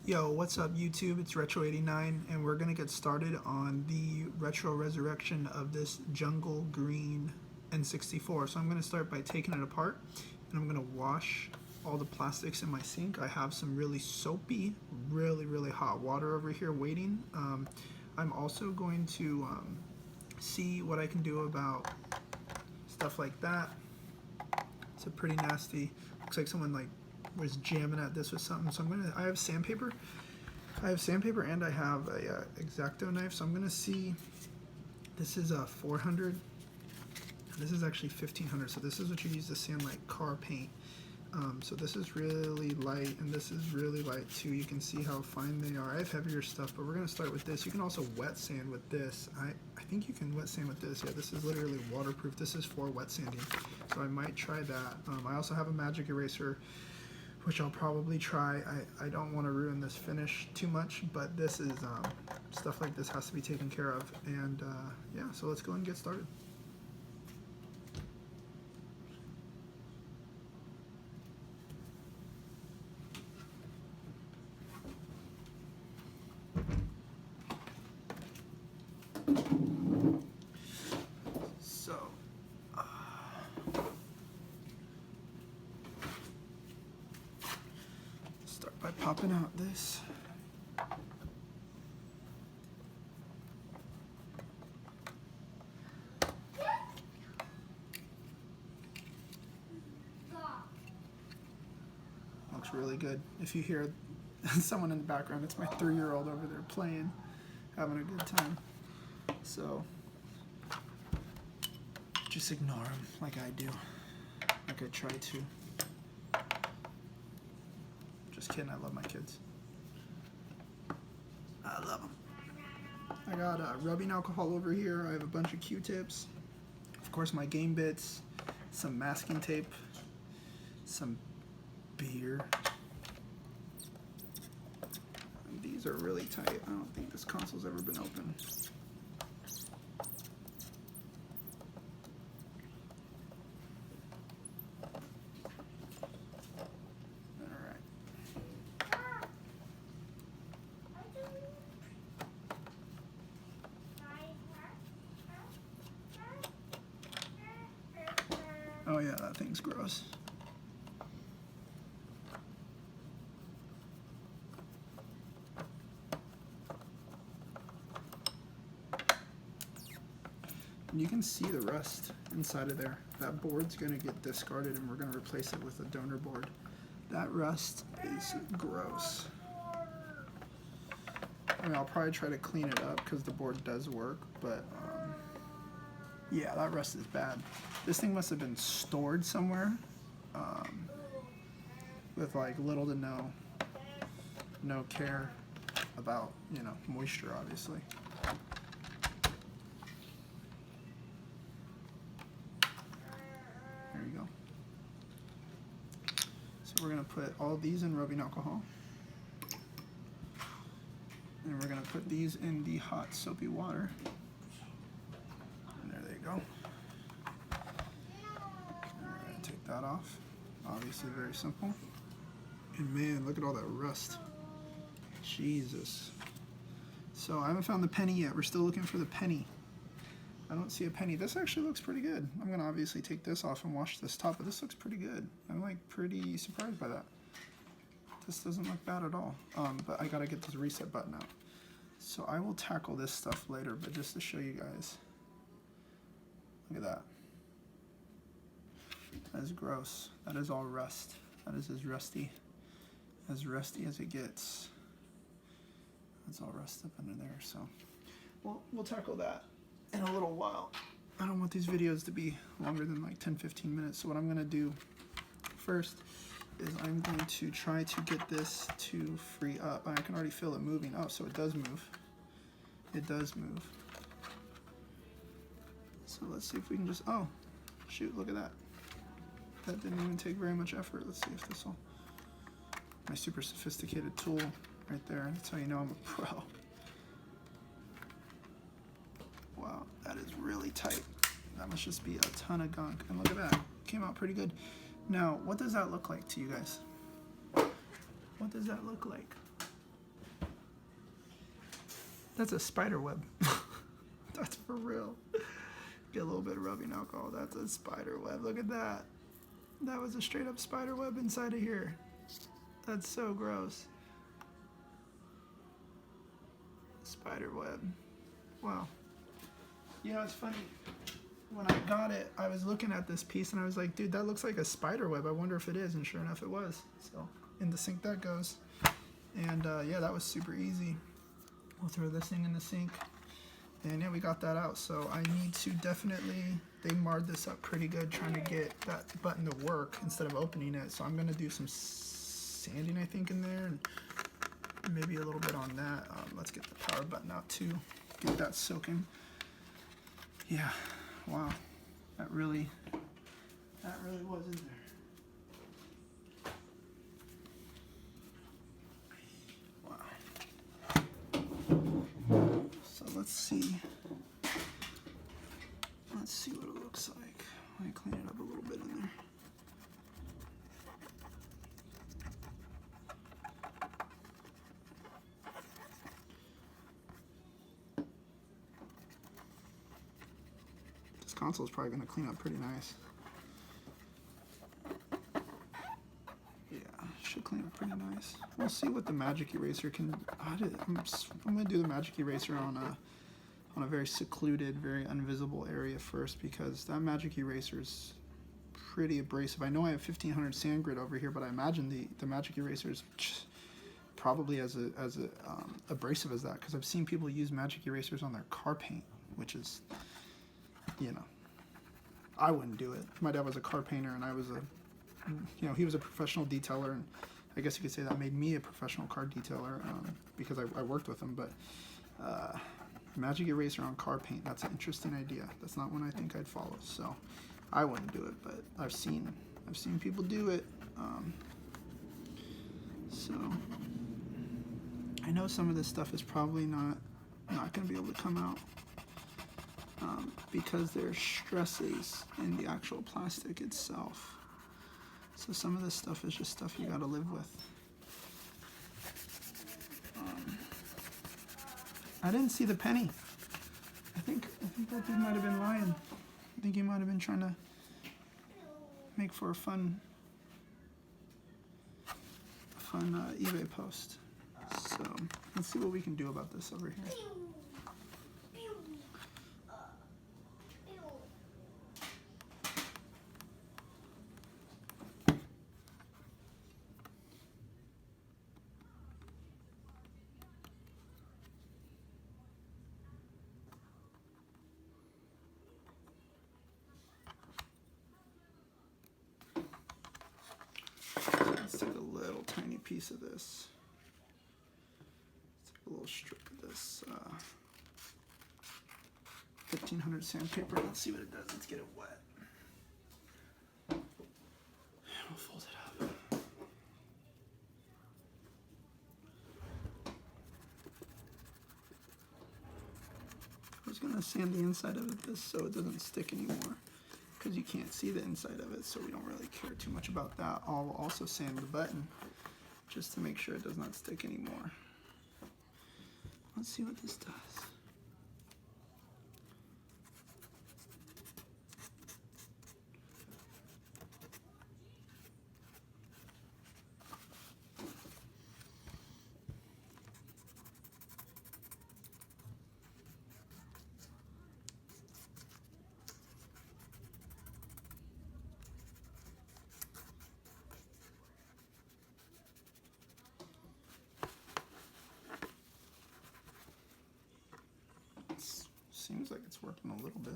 Yo, what's up YouTube? It's Retro89 and we're gonna get started on the retro resurrection of this Jungle Green N64. So I'm gonna start by taking it apart and I'm gonna wash all the plastics in my sink. I have some really soapy, really hot water over here waiting. I'm also going to see what I can do about stuff like that. It's a pretty nasty, looks like someone was jamming at this with something. So I have sandpaper. And I have a X-Acto knife. So I'm gonna see, this is a 400. This is actually 1500. So this is what you use to sand like car paint. So this is really light and this is really light too. You can see how fine they are. I have heavier stuff, but we're gonna start with this. You can also wet sand with this. I think you can wet sand with this. Yeah, this is literally waterproof. This is for wet sanding. So I might try that. I also have a magic eraser, which I'll probably try. I don't want to ruin this finish too much, but this is, stuff like this has to be taken care of. And yeah, so let's go and get started. So, start by popping out this. Looks really good. If you hear someone in the background, it's my 3-year-old over there playing, having a good time. So just ignore him like I do, like I try to. Just kidding, I love my kids. I love them. I got rubbing alcohol over here. I have a bunch of Q-tips. Of course, my game bits, some masking tape, some beer. And these are really tight. I don't think this console's ever been opened. Oh yeah, that thing's gross. And you can see the rust inside of there. That board's gonna get discarded and we're gonna replace it with a donor board. That rust is gross. I mean, I'll probably try to clean it up because the board does work, but yeah, that rust is bad. This thing must have been stored somewhere with like little to no care about, you know, moisture, obviously. There you go. So we're gonna put all these in rubbing alcohol. And we're gonna put these in the hot soapy water. And there they go. Take that off. Obviously very simple. And man, look at all that rust. Jesus. So I haven't found the penny yet. We're still looking for the penny. I don't see a penny. This actually looks pretty good. I'm gonna obviously take this off and wash this top, but this looks pretty good. I'm like pretty surprised by that. This doesn't look bad at all. But I gotta get this reset button out. So I will tackle this stuff later, but just to show you guys. Look at that. That is gross. That is all rust. That is as rusty as it gets. That's all rust up under there, so we'll tackle that in a little while. I don't want these videos to be longer than like 10-15 minutes, so what I'm gonna do first is I'm going to try to get this to free up. I can already feel it moving. Oh, so it does move. It does move. So let's see if we can just, oh, shoot, look at that. That didn't even take very much effort. Let's see if this will, my super sophisticated tool right there. That's how you know I'm a pro. Wow, that is really tight. That must just be a ton of gunk. And look at that, came out pretty good. Now, what does that look like to you guys? What does that look like? That's a spider web. That's for real. Get a little bit of rubbing alcohol. That's a spider web. Look at that. That was a straight up spider web inside of here. That's so gross. Spider web. Wow. You know, it's funny. When I got it, I was looking at this piece and I was like, dude, that looks like a spider web. I wonder if it is. And sure enough, it was. So in the sink that goes. And yeah, that was super easy. We'll throw this thing in the sink. And yeah, we got that out. So I need to definitely, they marred this up pretty good trying to get that button to work instead of opening it. So I'm going to do some sanding, I think, in there. And maybe a little bit on that. Let's get the power button out too. Get that soaking. Yeah, wow. That really was in there. So let's see what it looks like. Let me clean it up a little bit in there. This console is probably going to clean up pretty nice. Yeah, should clean up pretty nice. We'll see what the magic eraser can. I'm going to do the magic eraser on a very secluded, very invisible area first, because that magic eraser is pretty abrasive. I know I have 1500 sand grit over here, but I imagine the magic eraser is probably as abrasive as that, because I've seen people use magic erasers on their car paint, which is, you know, I wouldn't do it. My dad was a car painter, and I was he was a professional detailer, and I guess you could say that made me a professional car detailer, because I worked with him. But magic eraser on car paint, that's an interesting idea. That's not one I think I'd follow, so I wouldn't do it, but I've seen people do it. So I know some of this stuff is probably not going to be able to come out because there's stresses in the actual plastic itself. So some of this stuff is just stuff you got to live with. I didn't see the penny. I think that dude might have been lying. I think he might have been trying to make for a fun eBay post. So let's see what we can do about this over here. Let's take a little tiny piece of this. Let's take a little strip of this 1500 sandpaper. Let's see what it does. Let's get it wet. We'll fold it up. I was gonna sand the inside of it so it doesn't stick anymore, because you can't see the inside of it, so we don't really care too much about that. I'll also sand the button just to make sure it does not stick anymore. Let's see what this does. Seems like it's working a little bit.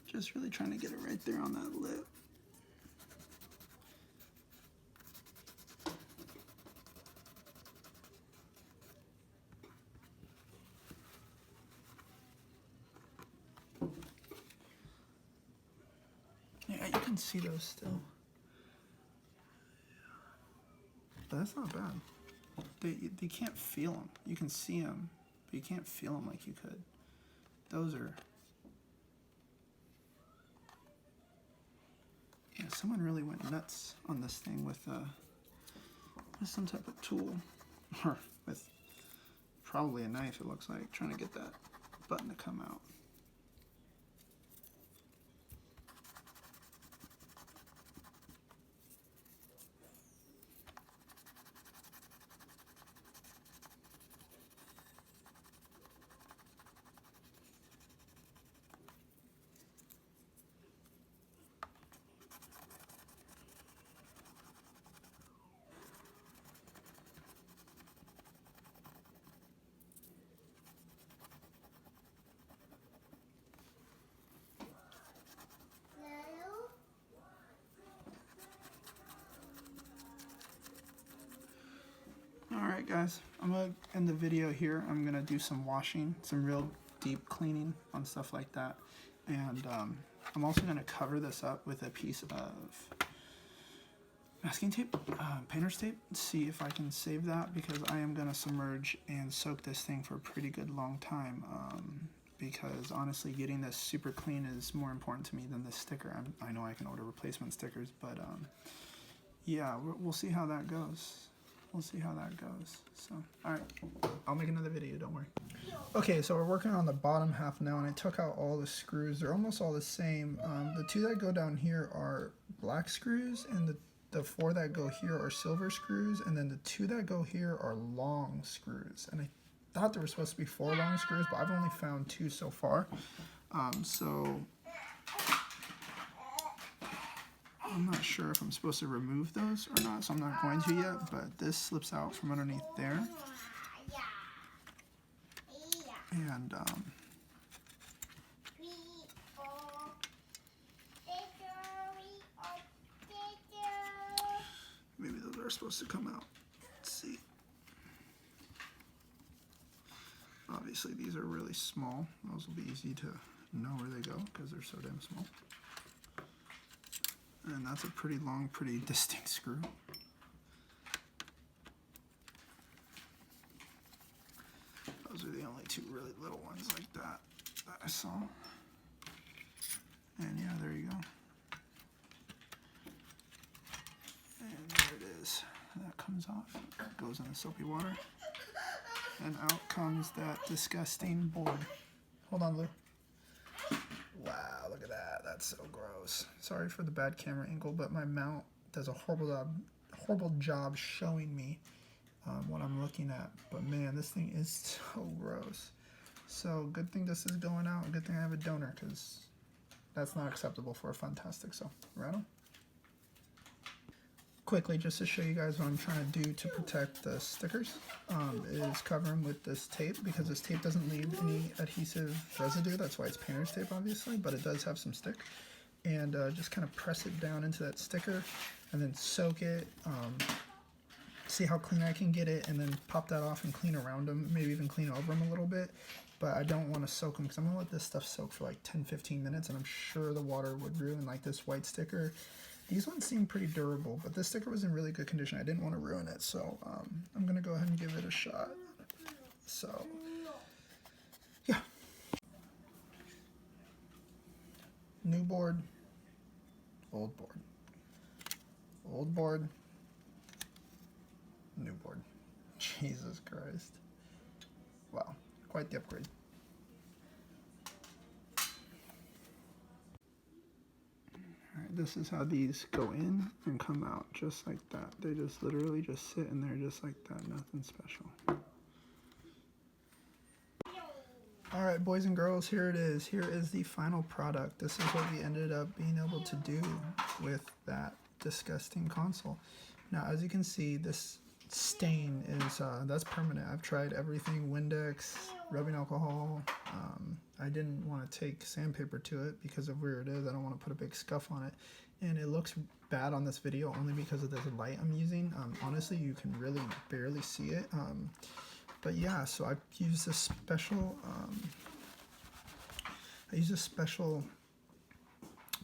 Just really trying to get it right there on that lip. Yeah, you can see those still. But that's not bad. You can't feel them. You can see them, but you can't feel them like you could. Those are... Yeah, someone really went nuts on this thing with with some type of tool, or with probably a knife, it looks like, trying to get that button to come out. Alright guys, I'm going to end the video here. I'm going to do some washing, some real deep cleaning on stuff like that. And I'm also going to cover this up with a piece of masking tape, painter's tape, see if I can save that, because I am going to submerge and soak this thing for a pretty good long time. Because honestly, getting this super clean is more important to me than this sticker. I know I can order replacement stickers, but yeah, we'll see how that goes. We'll see how that goes. So, alright, I'll make another video, don't worry. Okay, so we're working on the bottom half now, and I took out all the screws. They're almost all the same. The two that go down here are black screws, and the four that go here are silver screws, and then the two that go here are long screws. And I thought there were supposed to be 4 long screws, but I've only found 2 so far. So I'm not sure if I'm supposed to remove those or not, so I'm not going to yet, but this slips out from underneath there. And maybe those are supposed to come out. Let's see. Obviously these are really small. Those will be easy to know where they go because they're so damn small. And that's a pretty long, pretty distinct screw. Those are the only 2 really little ones like that I saw. And yeah, there you go. And there it is. That comes off, goes in the soapy water. And out comes that disgusting board. Hold on, Lou. Wow, look at that. That's so gross. Sorry for the bad camera angle, but my mount does a horrible job showing me what I'm looking at. But man, this thing is so gross. So good thing this is going out, and good thing I have a donor, because that's not acceptable for a Funtastic. So, right on. Quickly, just to show you guys what I'm trying to do to protect the stickers, is cover them with this tape, because this tape doesn't leave any adhesive residue. That's why it's painter's tape, obviously, but it does have some stick. And just kind of press it down into that sticker, and then soak it, see how clean I can get it, and then pop that off and clean around them, maybe even clean over them a little bit. But I don't want to soak them, because I'm going to let this stuff soak for like 10-15 minutes, and I'm sure the water would ruin like this white sticker. These ones seem pretty durable, but this sticker was in really good condition. I didn't want to ruin it, so I'm going to go ahead and give it a shot. So, yeah. New board, old board, old board, new board. Jesus Christ. Wow, quite the upgrade. This is how these go in and come out, just like that. They just literally just sit in there just like that, nothing special. Alright, boys and girls, here it is. Here is the final product. This is what we ended up being able to do with that disgusting console. Now, as you can see, this stain is, that's permanent. I've tried everything, Windex, rubbing alcohol. I didn't want to take sandpaper to it because of where it is. I don't want to put a big scuff on it. And it looks bad on this video only because of this light I'm using. Honestly, you can really barely see it. But yeah, so I used this special,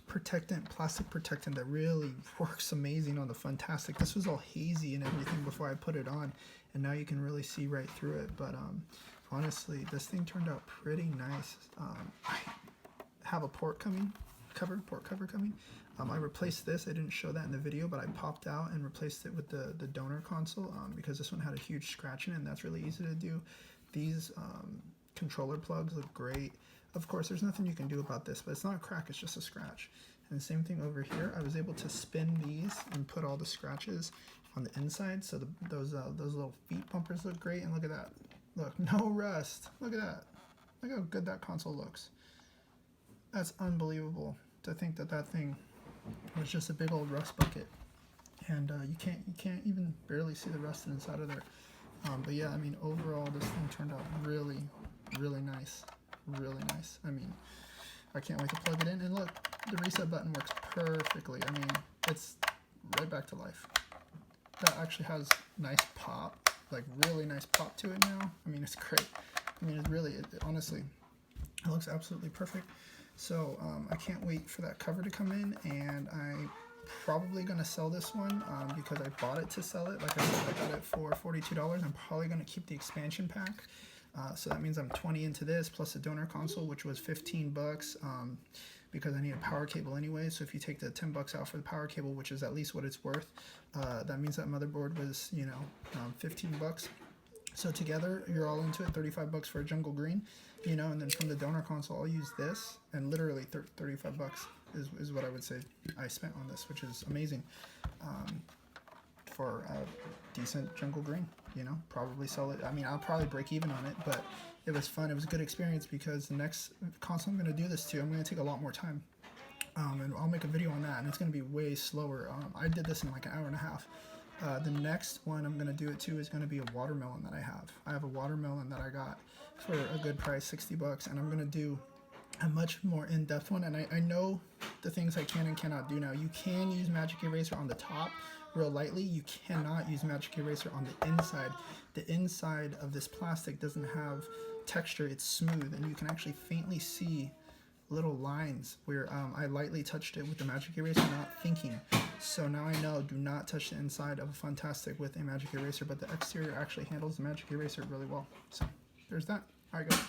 protectant, plastic protectant that really works amazing on the Funtastic. This was all hazy and everything before I put it on, and now you can really see right through it. But honestly, this thing turned out pretty nice. I have a port cover coming. I replaced this. I didn't show that in the video, but I popped out and replaced it with the donor console because this one had a huge scratch in it, and that's really easy to do. These controller plugs look great. Of course, there's nothing you can do about this, but it's not a crack, it's just a scratch. And the same thing over here. I was able to spin these and put all the scratches on the inside, so those little feet bumpers look great. And look at that. Look, no rust. Look at that. Look how good that console looks. That's unbelievable to think that that thing was just a big old rust bucket, and you can't even barely see the rust inside of there. But yeah, I mean, overall this thing turned out really, really nice. Really nice. I mean, I can't wait to plug it in, and look, the reset button works perfectly. I mean, it's right back to life. That actually has nice pop, like really nice pop to it now. I mean, it's great. I mean, it's really, honestly, it looks absolutely perfect. So I can't wait for that cover to come in, and I'm probably going to sell this one because I bought it to sell it. Like I said, I got it for $42. I'm probably going to keep the expansion pack. So that means I'm 20 into this plus the donor console, which was 15 bucks because I need a power cable anyway. So if you take the 10 bucks out for the power cable, which is at least what it's worth, that means that motherboard was, 15 bucks. So together, you're all into it, 35 bucks for a Jungle Green, and then from the donor console, I'll use this, and literally 35 bucks is what I would say I spent on this, which is amazing for a decent Jungle Green, probably sell it. I mean, I'll probably break even on it, but it was fun. It was a good experience because the next console I'm going to do this to, I'm going to take a lot more time. And I'll make a video on that, and it's going to be way slower. I did this in like an hour and a half. The next one I'm going to do it to is going to be a watermelon that I have. I have a watermelon that I got for a good price, 60 bucks, and I'm going to do a much more in-depth one. And I know the things I can and cannot do now. You can use Magic Eraser on the top real lightly. You cannot use Magic Eraser on the inside. The inside of this plastic doesn't have texture. It's smooth, and you can actually faintly see little lines where I lightly touched it with the Magic Eraser, not thinking. So now I know, do not touch the inside of a Funtastic with a Magic Eraser, but the exterior actually handles the Magic Eraser really well. So there's that. Alright guys.